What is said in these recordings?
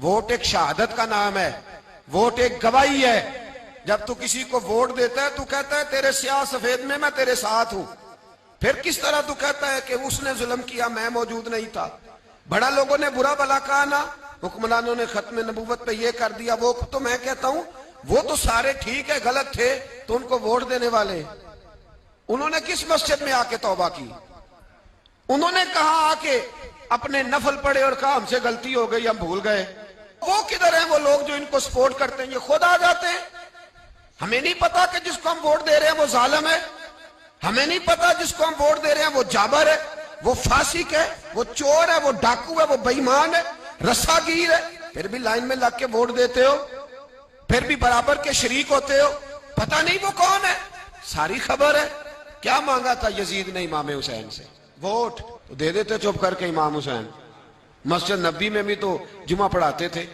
Vote ایک شہادت کا نام ہے، ووٹ ایک گواہی ہے۔ جب تو کسی کو ووٹ دیتا ہے تو کہتا ہے تیرے سیاہ سفید میں تیرے ساتھ ہوں، پھر کس طرح تو کہتا ہے کہ اس نے ظلم کیا میں موجود نہیں تھا؟ بڑا لوگوں نے برا بلا کہا نا، حکمرانوں نے ختم نبوت پہ یہ کر دیا وہ، تو میں کہتا ہوں وہ تو سارے ٹھیک ہے، غلط تھے تو ان کو ووٹ دینے والے انہوں نے کس مسجد میں آ کے توبہ کی؟ انہوں نے کہا آ کے اپنے نفل پڑھے اور کہا ہم سے غلطی ہو گئی ہم بھول گئے۔ وہ کدھر ہیں وہ لوگ جو ان کو سپورٹ کرتے ہیں؟ یہ خود آ جاتے ہیں۔ ہمیں نہیں پتا کہ جس کو ہم ووٹ دے رہے ہیں وہ ظالم ہے، ہمیں نہیں پتا جس کو ہم ووٹ دے رہے ہیں وہ جابر ہے، وہ فاسق ہے، وہ چور ہے، وہ ڈاکو ہے، وہ بے ایمان ہے، رسا گیر ہے، پھر بھی لائن میں لگ کے ووٹ دیتے ہو، پھر بھی برابر کے شریک ہوتے ہو۔ پتہ نہیں وہ کون ہے، ساری خبر ہے۔ کیا مانگا تھا یزید نے امام حسین سے؟ ووٹ تو دے دیتے چپ کر کے امام حسین۔ مسجد نبی میں بھی تو جمعہ پڑھاتے تھے،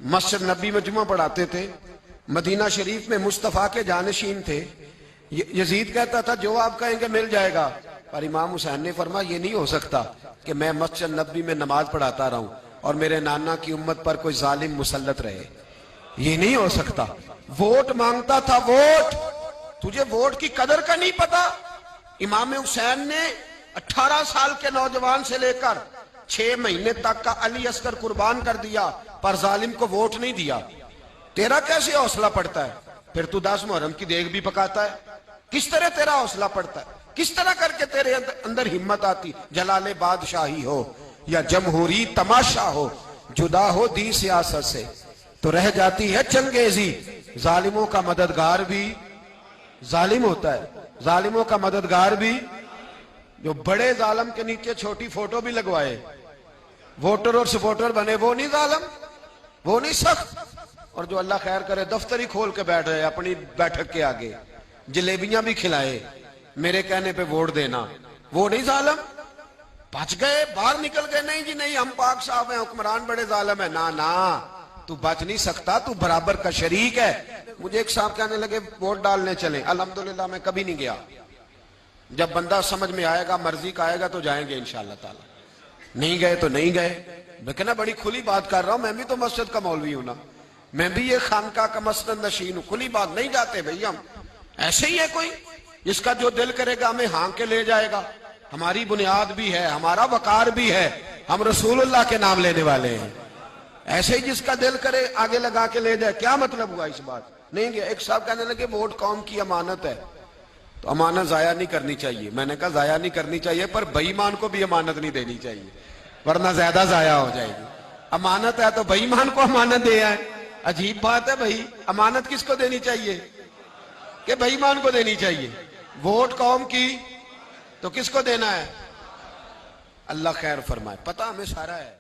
مسجد نبی میں جمعہ پڑھاتے تھے، مدینہ شریف میں مصطفیٰ کے جانشین تھے۔ یزید کہتا تھا جو آپ کہیں گے مل جائے گا، پر امام حسین نے فرمایا یہ نہیں ہو سکتا کہ میں مسجد نبی میں نماز پڑھاتا رہوں اور میرے نانا کی امت پر کوئی ظالم مسلط رہے، یہ نہیں ہو سکتا۔ ووٹ مانگتا تھا، ووٹ۔ تجھے ووٹ کی قدر کا نہیں پتا؟ امام حسین نے 18 سال کے نوجوان سے لے کر 6 مہینے تک کا علی اصغر قربان کر دیا، پر ظالم کو ووٹ نہیں دیا۔ تیرا کیسے حوصلہ پڑتا ہے؟ پھر تو 10 محرم کی دیگ بھی پکاتا ہے۔ کس طرح تیرا حوصلہ پڑتا ہے؟ کس طرح کر کے تیرے اندر ہمت آتی؟ جلال بادشاہی ہو یا جمہوری تماشا ہو، جدا ہو دین سیاست سے تو رہ جاتی ہے چنگیزی۔ ظالموں کا مددگار بھی ظالم ہوتا ہے، ظالموں کا مددگار بھی جو بڑے ظالم کے نیچے چھوٹی فوٹو بھی لگوائے، ووٹر اور سپورٹر بنے، وہ نہیں ظالم، وہ نہیں سخت۔ اور جو اللہ خیر کرے دفتر ہی کھول کے بیٹھ رہے اپنی بیٹھک کے آگے، جلیبیاں بھی کھلائے میرے کہنے پہ ووٹ دینا، وہ نہیں ظالم؟ بچ گئے، باہر نکل گئے، نہیں جی نہیں ہم پاک صاحب ہیں، حکمران بڑے ظالم ہیں۔ نا تو بچ نہیں سکتا، تو برابر کا شریک ہے۔ مجھے ایک صاحب کہنے لگے ووٹ ڈالنے چلیں، الحمدللہ میں کبھی نہیں گیا۔ جب بندہ سمجھ میں آئے گا، مرضی کا آئے گا تو جائیں گے انشاءاللہ تعالی، نہیں گئے تو نہیں گئے۔ میں کہنا بڑی کھلی بات کر رہا ہوں، میں بھی تو مسجد کا مولوی ہوں نا، میں بھی یہ خانقاہ کا مسند نشین ہوں، کھلی بات نہیں جاتے بھئی ہم۔ ایسے ہی ہے کوئی جس کا جو دل کرے گا ہمیں ہانک کے لے جائے گا، ہماری بنیاد بھی ہے، ہمارا وقار بھی ہے، ہم رسول اللہ کے نام لینے والے ہیں۔ ایسے ہی جس کا دل کرے آگے لگا کے لے جائے، کیا مطلب ہوا اس بات؟ نہیں گیا۔ ایک صاحب کہنے لگے ووٹ قوم کی امانت ہے، تو امانت ضائع نہیں کرنی چاہیے۔ میں نے کہا ضائع نہیں کرنی چاہیے، پر بے ایمان کو بھی امانت نہیں دینی چاہیے، ورنہ زیادہ ضائع ہو جائے گی۔ امانت ہے تو بے ایمان کو امانت دے آئے، عجیب بات ہے بھائی۔ امانت کس کو دینی چاہیے؟ کہ بے ایمان کو دینی چاہیے۔ ووٹ قوم کی تو کس کو دینا ہے؟ اللہ خیر فرمائے، پتہ ہمیں سارا ہے۔